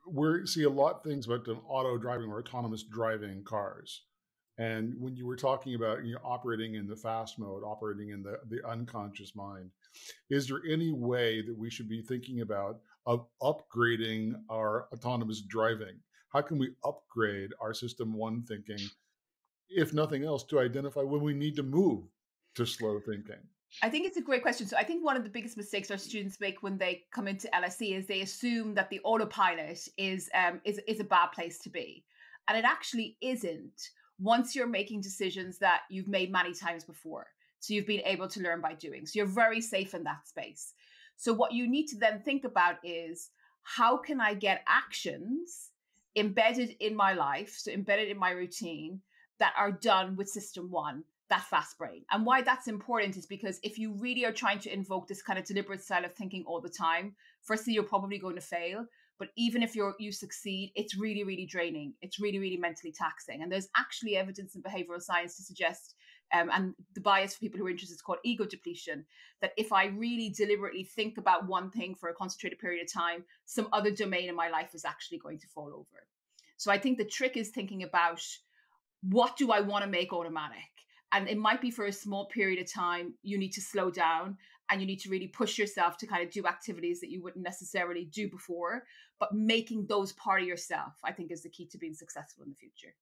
we see a lot of things about an auto driving or autonomous driving cars. And when you were talking about operating in the fast mode, operating in the unconscious mind, is there any way that we should be thinking about of upgrading our autonomous driving? How can we upgrade our system one thinking, if nothing else, to identify when we need to move to slow thinking? I think it's a great question. So I think one of the biggest mistakes our students make when they come into LSE is they assume that the autopilot is a bad place to be, and it actually isn't. Once you're making decisions that you've made many times before, so you've been able to learn by doing, so you're very safe in that space. So what you need to then think about is, how can I get actions embedded in my life, so embedded in my routine, that are done with system one, that fast brain. And why that's important is because if you really are trying to invoke this kind of deliberate style of thinking all the time, firstly, you're probably going to fail. But even if you succeed, it's really, really draining. It's really, really mentally taxing. And there's actually evidence in behavioral science to suggest, and the bias for people who are interested is called ego depletion, that if I really deliberately think about one thing for a concentrated period of time, some other domain in my life is actually going to fall over. So I think the trick is thinking about, what do I want to make automatic? And it might be for a small period of time, you need to slow down and you need to really push yourself to kind of do activities that you wouldn't necessarily do before. But making those part of yourself, I think, is the key to being successful in the future.